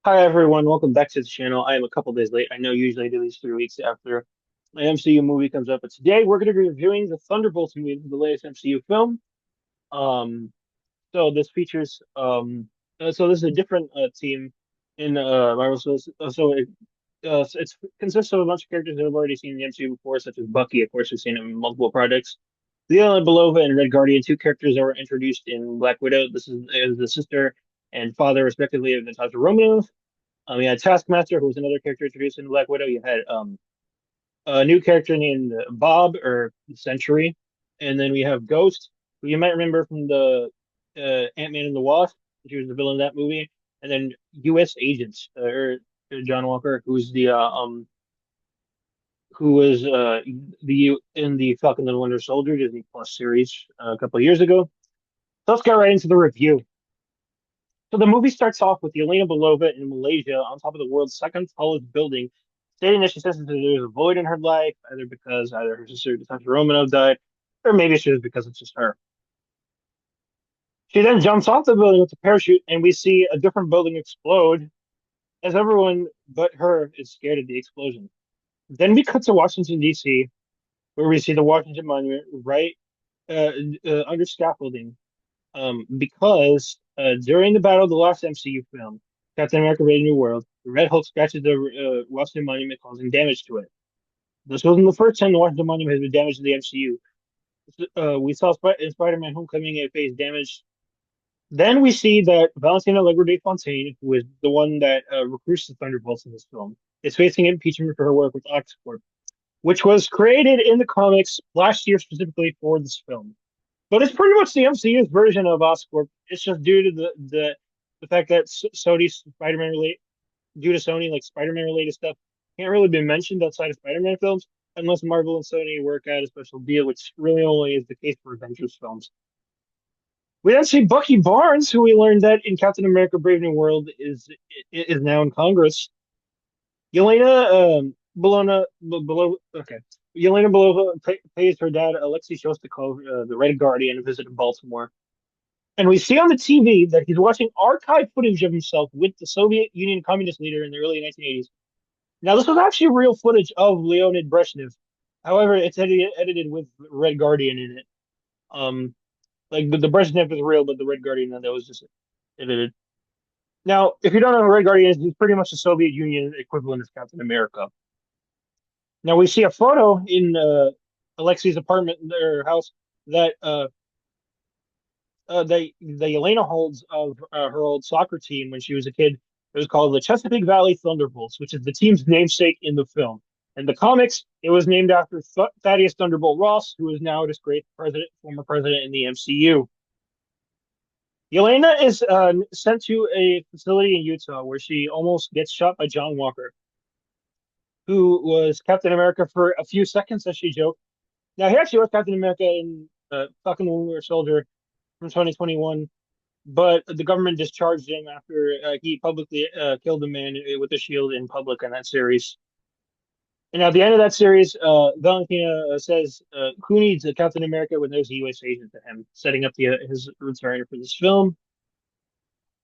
Hi everyone, welcome back to the channel. I am a couple days late. I know usually I do these 3 weeks after an MCU movie comes up, but today we're going to be reviewing the Thunderbolts movie, the latest MCU film. Um, so this features so this is a different team in Marvel. It consists of a bunch of characters that have already seen the MCU before, such as Bucky. Of course, we've seen him in multiple projects. Leona Belova and Red Guardian, two characters that were introduced in Black Widow. This is the sister and father, respectively, of Natasha Romanoff. You had Taskmaster, who was another character introduced in Black Widow. You had a new character named Bob or Century, and then we have Ghost, who you might remember from the Ant-Man and the Wasp. She was the villain of that movie, and then U.S. Agent or John Walker, who was the in the Falcon and the Winter Soldier Disney Plus series a couple of years ago. So let's get right into the review. So the movie starts off with Yelena Belova in Malaysia on top of the world's second tallest building, stating that she says that there's a void in her life, either because either her sister Natasha Romanoff died, or maybe it's just because it's just her. She then jumps off the building with a parachute, and we see a different building explode as everyone but her is scared of the explosion. Then we cut to Washington, D.C., where we see the Washington Monument right uh, under scaffolding because during the Battle of the Lost MCU film, Captain America: Brave New World, the Red Hulk scratches the Washington Monument, causing damage to it. This wasn't the first time the Washington Monument has been damaged in the MCU. We saw in Spider-Man: Homecoming it faced damage. Then we see that Valentina Allegra de Fontaine, who is the one that recruits the Thunderbolts in this film, is facing impeachment for her work with Oxford, which was created in the comics last year specifically for this film. But it's pretty much the MCU's version of Oscorp. It's just due to the fact that Sony Spider-Man relate due to Sony like Spider-Man related stuff can't really be mentioned outside of Spider-Man films unless Marvel and Sony work out a special deal, which really only is the case for Avengers films. We then see Bucky Barnes, who we learned that in Captain America: Brave New World is now in Congress. Yelena okay. Yelena Belova pays her dad Alexei Shostakov, the Red Guardian, a visit to Baltimore. And we see on the TV that he's watching archive footage of himself with the Soviet Union communist leader in the early 1980s. Now, this was actually real footage of Leonid Brezhnev. However, it's edited with Red Guardian in it. Um, like the Brezhnev is real, but the Red Guardian that was just edited. Now, if you don't know who Red Guardian is, he's pretty much the Soviet Union equivalent of Captain America. Now we see a photo in Alexi's apartment, their house, that Elena holds of her old soccer team when she was a kid. It was called the Chesapeake Valley Thunderbolts, which is the team's namesake in the film. In the comics, it was named after Thaddeus Thunderbolt Ross, who is now a disgraced former president in the MCU. Yelena is sent to a facility in Utah where she almost gets shot by John Walker, who was Captain America for a few seconds, as she joked. Now, he actually was Captain America in Falcon and the Winter Soldier from 2021, but the government discharged him after he publicly killed a man with a shield in public in that series. And at the end of that series, Valentina says, "Who needs a Captain America when there's a U.S. agent to him?" Setting up his return for this film.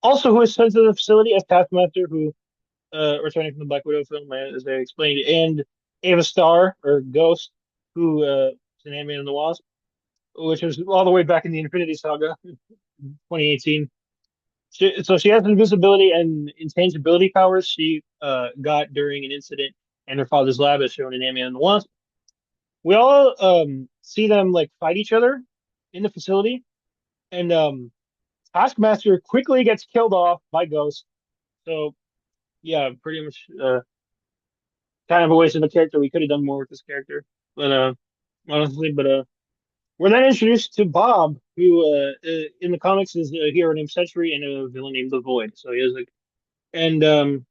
Also, who is sent to the facility as Taskmaster, who returning from the Black Widow film, as they explained, and Ava Starr or Ghost, who is an Ant-Man and the Wasp, which was all the way back in the Infinity Saga, 2018. So she has invisibility and intangibility powers she got during an incident in her father's lab, as shown in Ant-Man and the Wasp. We all see them like fight each other in the facility, and Taskmaster quickly gets killed off by Ghost. So yeah, pretty much kind of a waste of a character. We could have done more with this character, but honestly, but we're then introduced to Bob, who in the comics is a hero named Century and a villain named the Void. So he is like, and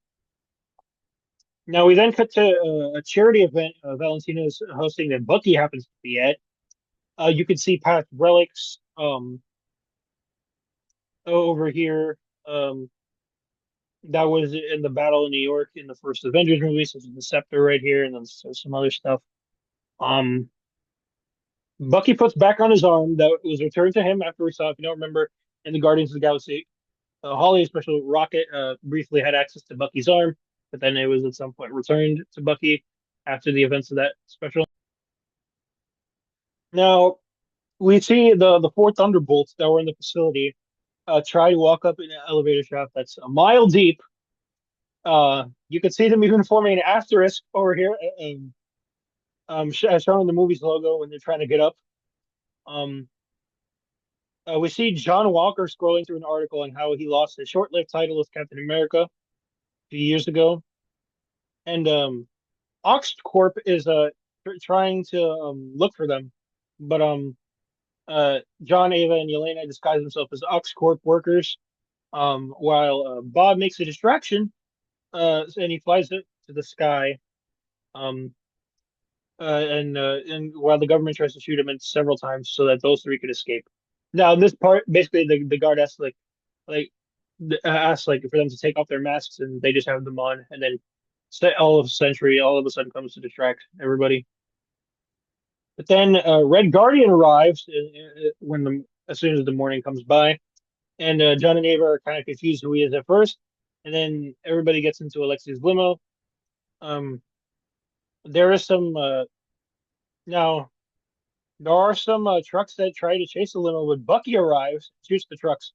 now we then cut to a charity event Valentina's hosting that Bucky happens to be at. You can see past relics over here. That was in the battle in New York in the first Avengers movie. So there's the scepter right here, and then some other stuff. Um, Bucky puts back on his arm that was returned to him after we saw, if you don't remember, in the Guardians of the Galaxy. Holly's special rocket briefly had access to Bucky's arm, but then it was at some point returned to Bucky after the events of that special. Now we see the four Thunderbolts that were in the facility try to walk up in an elevator shaft that's a mile deep. You can see them even forming an asterisk over here, showing the movie's logo when they're trying to get up. Um, we see John Walker scrolling through an article on how he lost his short-lived title as Captain America a few years ago, and Oxcorp is trying to look for them, but John, Ava, and Yelena disguise themselves as Oxcorp workers, while Bob makes a distraction, and he flies it to the sky, um, and while the government tries to shoot him in several times so that those three could escape. Now, in this part, basically, the guard asks like asks like for them to take off their masks, and they just have them on, and then all of Century all of a sudden comes to distract everybody. But then Red Guardian arrives when the as soon as the morning comes by, and John and Ava are kind of confused who he is at first, and then everybody gets into Alexi's limo. Um, there is some now there are some trucks that try to chase the limo, but Bucky arrives, shoots the trucks.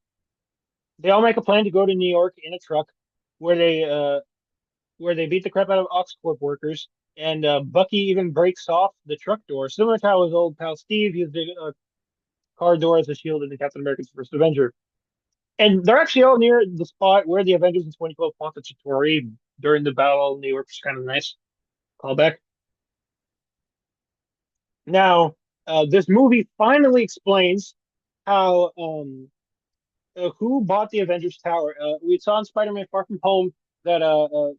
They all make a plan to go to New York in a truck, where they beat the crap out of Oxcorp workers, and Bucky even breaks off the truck door, similar to how his old pal Steve used the car door as a shield in the Captain America's First Avenger. And they're actually all near the spot where the Avengers in 2012 fought the Chitauri during the battle in New York, which is kind of nice callback. Now, this movie finally explains how who bought the Avengers Tower. We saw in Spider-Man: Far From Home that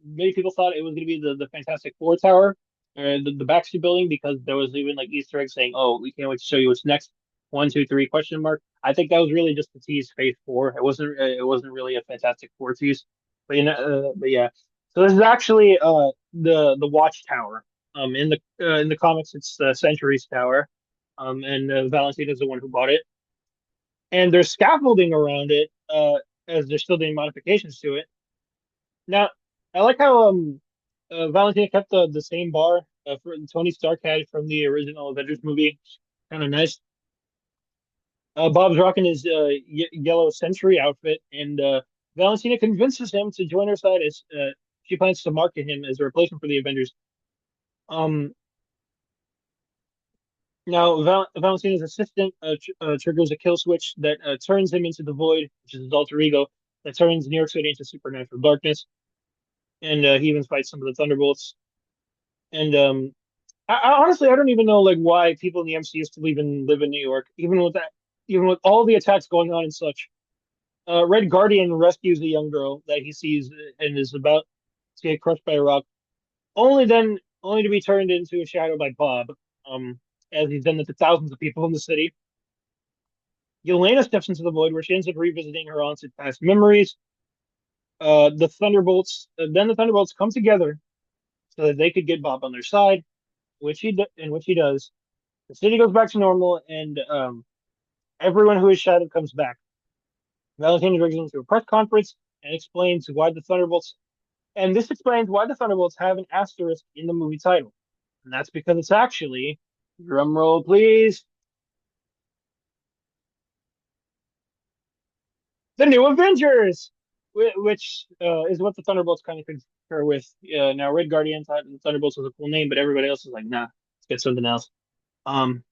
many people thought it was going to be the Fantastic Four Tower, the Baxter Building, because there was even like Easter eggs saying, "Oh, we can't wait to show you what's next." 1, 2, 3 question mark. I think that was really just the tease Phase 4. It wasn't really a Fantastic Four tease, but yeah. So this is actually the Watchtower. In the comics, it's the Centuries Tower, and Valentina's the one who bought it, and there's scaffolding around it as they're still doing modifications to it. Now, I like how Valentina kept the same bar for Tony Stark had from the original Avengers movie. Kind of nice. Bob's rocking his yellow Century outfit, and Valentina convinces him to join her side as she plans to market him as a replacement for the Avengers. Um, Now, Valentina's assistant triggers a kill switch that turns him into the Void, which is his alter ego, that turns New York City into supernatural darkness. And he even fights some of the Thunderbolts. And honestly, I don't even know like why people in the MCU still even live in New York, even with all the attacks going on and such. Red Guardian rescues a young girl that he sees and is about to get crushed by a rock, only to be turned into a shadow by Bob. Um, as he's done it to thousands of people in the city. Yelena steps into the void where she ends up revisiting her aunt's past memories. Then the Thunderbolts come together so that they could get Bob on their side, which he does. The city goes back to normal, and everyone who is shadowed comes back. Valentine brings them to a press conference and explains why the Thunderbolts, and this explains why the Thunderbolts have an asterisk in the movie title, and that's because it's actually, drum roll please, the New Avengers, which is what the Thunderbolts kind of concur with. Now, Red Guardian thought the Thunderbolts was a cool name, but everybody else is like, nah, let's get something else. Um,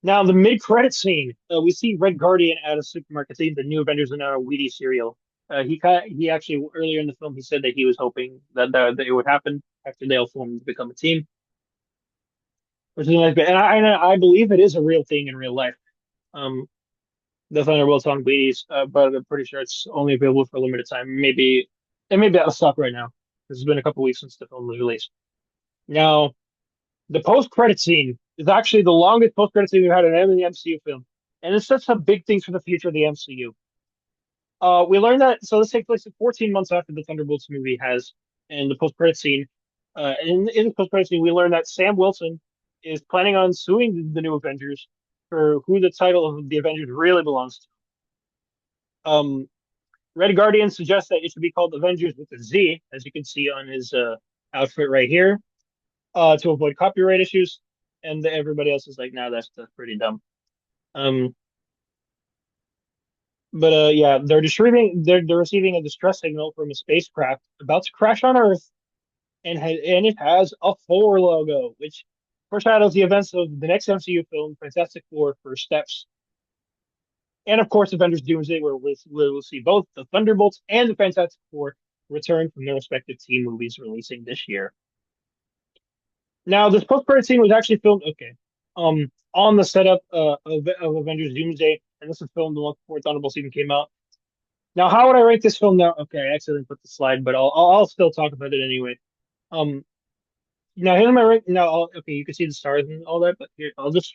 Now, the mid-credit scene, we see Red Guardian at a supermarket saying the New Avengers are now a Wheaties cereal. He actually earlier in the film he said that he was hoping that it would happen after they all formed to become a team, which is a nice bit. And I believe it is a real thing in real life. Um, the Thunderbolts on Wheaties, but I'm pretty sure it's only available for a limited time. Maybe it may be out of stock right now. This has been a couple weeks since the film was released. Now, the post-credit scene is actually the longest post-credit scene we've had in any MCU film, and it sets up big things for the future of the MCU. We learned that so this takes place 14 months after the Thunderbolts movie has, in the post-credit scene. In the post-credit scene, we learned that Sam Wilson is planning on suing the New Avengers for who the title of the Avengers really belongs to. Um, Red Guardian suggests that it should be called Avengers with a Z, as you can see on his outfit right here, to avoid copyright issues. And everybody else is like, "No, that's pretty dumb." Um, but yeah, they're receiving a distress signal from a spacecraft about to crash on Earth, and it has a Four logo, which foreshadows the events of the next MCU film, Fantastic Four: First Steps, and of course Avengers: Doomsday, where we'll see both the Thunderbolts and the Fantastic Four return from their respective team movies releasing this year. Now, this post-credit scene was actually filmed, okay, on the setup of Avengers: Doomsday, and this was filmed the month before Thunderbolts even came out. Now, how would I rank this film now? Okay, I accidentally put the slide, but I'll still talk about it anyway. Um, Now, here's my rank. Now, okay, you can see the stars and all that, but here, I'll just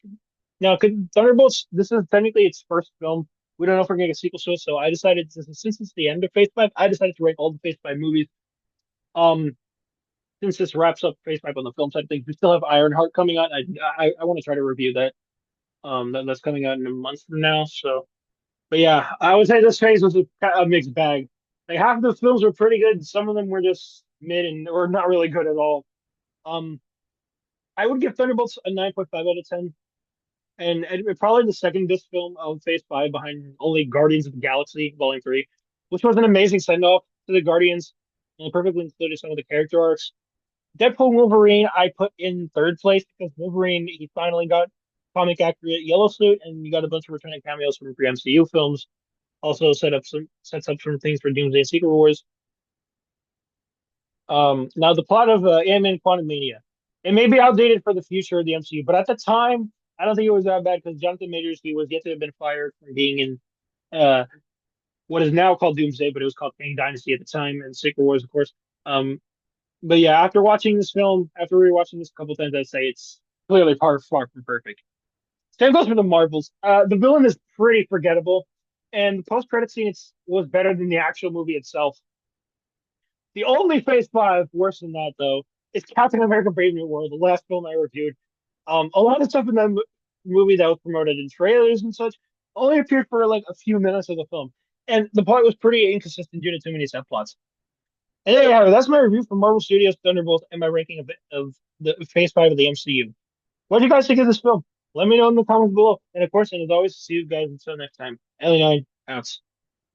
now Thunderbolts. This is technically its first film. We don't know if we're getting a sequel to it, so I decided since it's the end of Phase Five, I decided to rank all the Phase Five movies. Um, since this wraps up Phase Five on the film side of things, we still have Ironheart coming out. I want to try to review that. That's coming out in a month from now. So, but yeah, I would say this phase was a mixed bag. Like half of the films were pretty good, some of them were just mid and or not really good at all. Um, I would give Thunderbolts a 9.5 out of 10. And probably the second best film of Phase 5 behind only Guardians of the Galaxy Volume 3, which was an amazing send off to the Guardians and perfectly included some of the character arcs. Deadpool Wolverine, I put in third place because Wolverine, he finally got comic accurate yellow suit, and you got a bunch of returning cameos from pre MCU films. Also sets up some things for Doomsday and Secret Wars. Now the plot of Ant-Man Quantumania. It may be outdated for the future of the MCU, but at the time, I don't think it was that bad because Jonathan Majors, he was yet to have been fired from being in uh, what is now called Doomsday, but it was called Kang Dynasty at the time, and Secret Wars, of course. But yeah, after watching this film, after rewatching this a couple times, I'd say it's clearly far from perfect. Same goes for the Marvels. The villain is pretty forgettable, and the post-credit scene was better than the actual movie itself. The only Phase 5 worse than that, though, is Captain America: Brave New World, the last film I reviewed. A lot of stuff in that movie that was promoted in trailers and such only appeared for like a few minutes of the film, and the plot was pretty inconsistent due to too many subplots. And there you have it. That's my review for Marvel Studios Thunderbolts and my ranking of the Phase 5 of the MCU. What do you guys think of this film? Let me know in the comments below. And of course, and as always, see you guys until next time. Ellie 9 out.